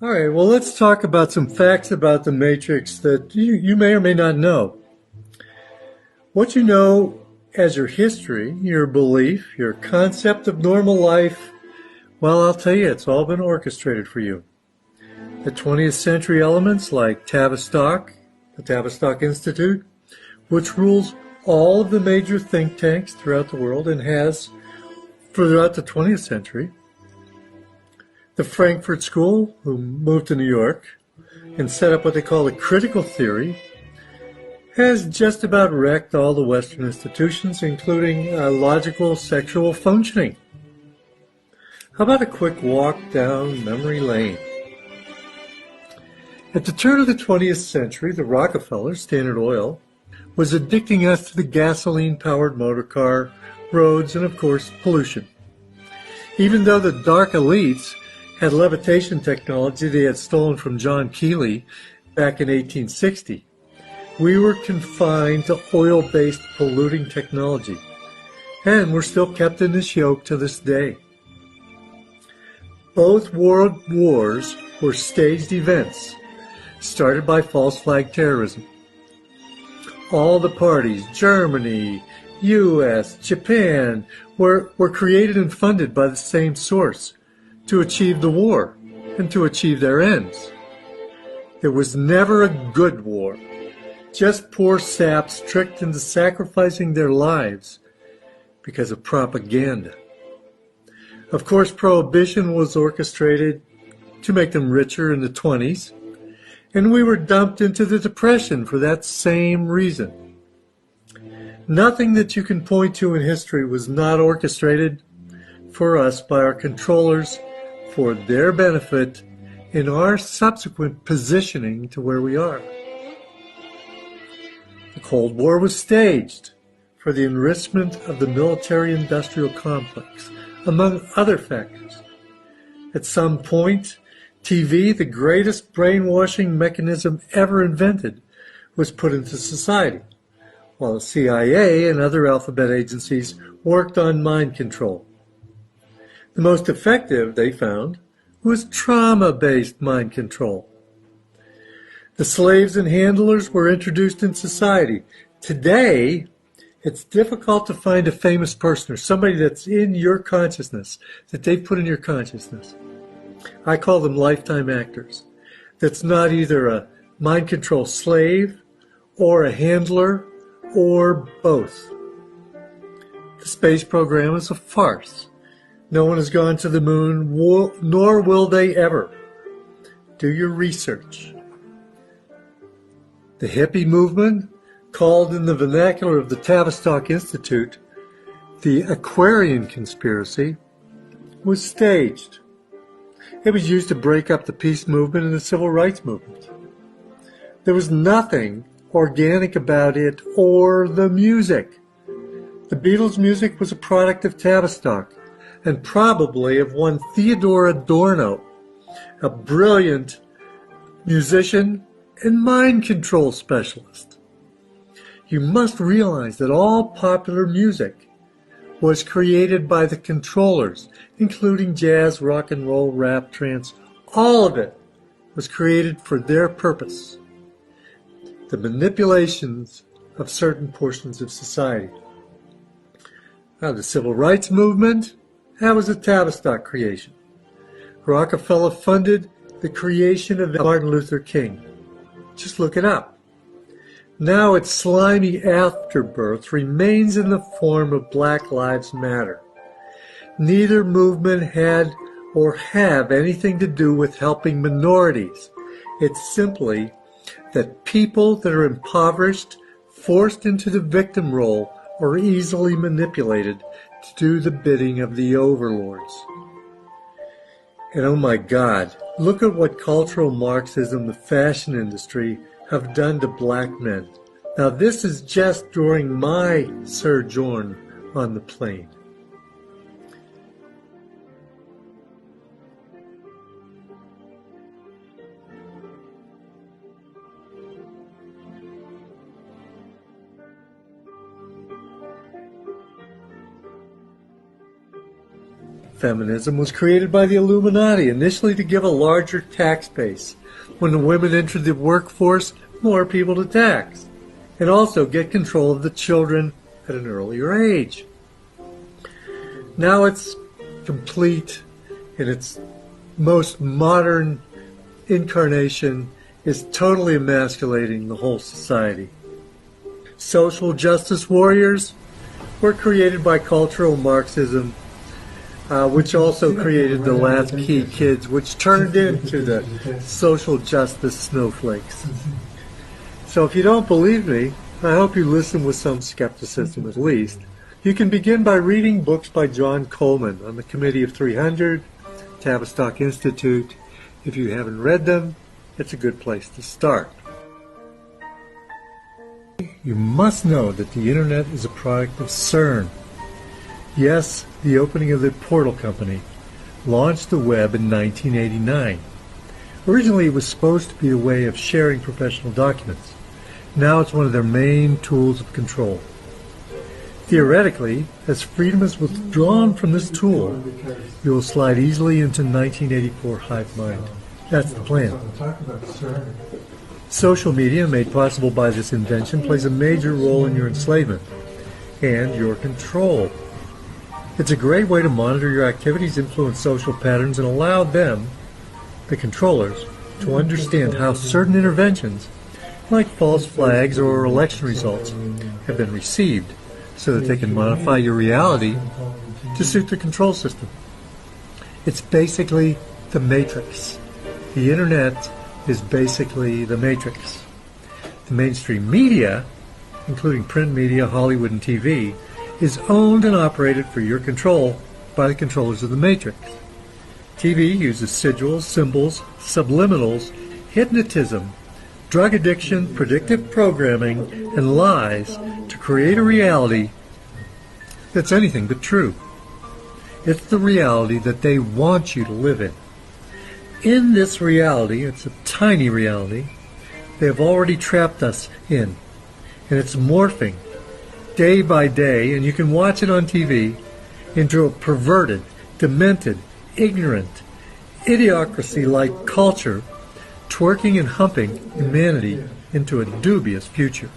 All right, well, let's talk about some facts about the Matrix that you may or may not know. What you know as your history, your belief, your concept of normal life, well, I'll tell you, it's all been orchestrated for you. The 20th century elements like Tavistock, the Tavistock Institute, which rules all of the major think tanks throughout the world and has throughout the 20th century. The Frankfurt School, who moved to New York and set up what they call the critical theory, has just about wrecked all the Western institutions, including logical sexual functioning. How about a quick walk down memory lane? At the turn of the 20th century, the Rockefellers, Standard Oil, was addicting us to the gasoline-powered motor car, roads, and of course, pollution. Even though the dark elites had levitation technology they had stolen from John Keeley back in 1860, we were confined to oil-based polluting technology, and we're still kept in this yoke to this day. Both world wars were staged events started by false flag terrorism. All the parties, Germany, U.S., Japan, were created and funded by the same source, to achieve the war and to achieve their ends. It was never a good war, just poor saps tricked into sacrificing their lives because of propaganda. Of course, Prohibition was orchestrated to make them richer in the 20s, and we were dumped into the Depression for that same reason. Nothing that you can point to in history was not orchestrated for us by our controllers for their benefit in our subsequent positioning to where we are. The Cold War was staged for the enrichment of the military-industrial complex, among other factors. At some point, TV, the greatest brainwashing mechanism ever invented, was put into society, while the CIA and other alphabet agencies worked on mind control. The most effective, they found, was trauma-based mind control. The slaves and handlers were introduced in society. Today, it's difficult to find a famous person or somebody that's in your consciousness, that they've put in your consciousness. I call them lifetime actors. That's not either a mind control slave or a handler or both. The space program is a farce. No one has gone to the moon, nor will they ever. Do your research. The hippie movement, called in the vernacular of the Tavistock Institute, the Aquarian conspiracy, was staged. It was used to break up the peace movement and the civil rights movement. There was nothing organic about it or the music. The Beatles' music was a product of Tavistock, and probably of one Theodore Adorno, a brilliant musician and mind control specialist. You must realize that all popular music was created by the controllers, including jazz, rock and roll, rap, trance. All of it was created for their purpose, the manipulations of certain portions of society. Now, the civil rights movement, that was a Tavistock creation. Rockefeller funded the creation of Martin Luther King. Just look it up. Now its slimy afterbirth remains in the form of Black Lives Matter. Neither movement had or have anything to do with helping minorities. It's simply that people that are impoverished, forced into the victim role, or easily manipulated to do the bidding of the overlords. And oh my God, look at what cultural Marxism, the fashion industry, have done to black men. Now this is just during my sojourn on the plane. feminism was created by the Illuminati, initially to give a larger tax base. When the women entered the workforce, more people to tax, and also get control of the children at an earlier age. Now it's complete in its most modern incarnation, is totally emasculating the whole society. Social justice warriors were created by cultural Marxism, which also created the latchkey kids, which turned into the social justice snowflakes. So if you don't believe me, I hope you listen with some skepticism at least. You can begin by reading books by John Coleman on the Committee of 300, Tavistock Institute. If you haven't read them, it's a good place to start. You must know that the Internet is a product of Cern. Yes, the opening of the Portal Company launched the web in 1989. Originally, it was supposed to be a way of sharing professional documents. Now it's one of their main tools of control. Theoretically, as freedom is withdrawn from this tool, you will slide easily into 1984 hive mind. That's the plan. Social media, made possible by this invention, plays a major role in your enslavement and your control. It's a great way to monitor your activities, influence social patterns, and allow them, the controllers, to understand how certain interventions, like false flags or election results, have been received, so that they can modify your reality to suit the control system. It's basically the Matrix. The Internet is basically the Matrix. The mainstream media, including print media, Hollywood, and TV, is owned and operated for your control by the controllers of the Matrix. TV uses sigils, symbols, subliminals, hypnotism, drug addiction, predictive programming, and lies to create a reality that's anything but true. It's the reality that they want you to live in. In this reality, it's a tiny reality, they have already trapped us in, and it's morphing day by day, and you can watch it on TV, into a perverted, demented, ignorant, idiocracy-like culture, twerking and humping humanity into a dubious future.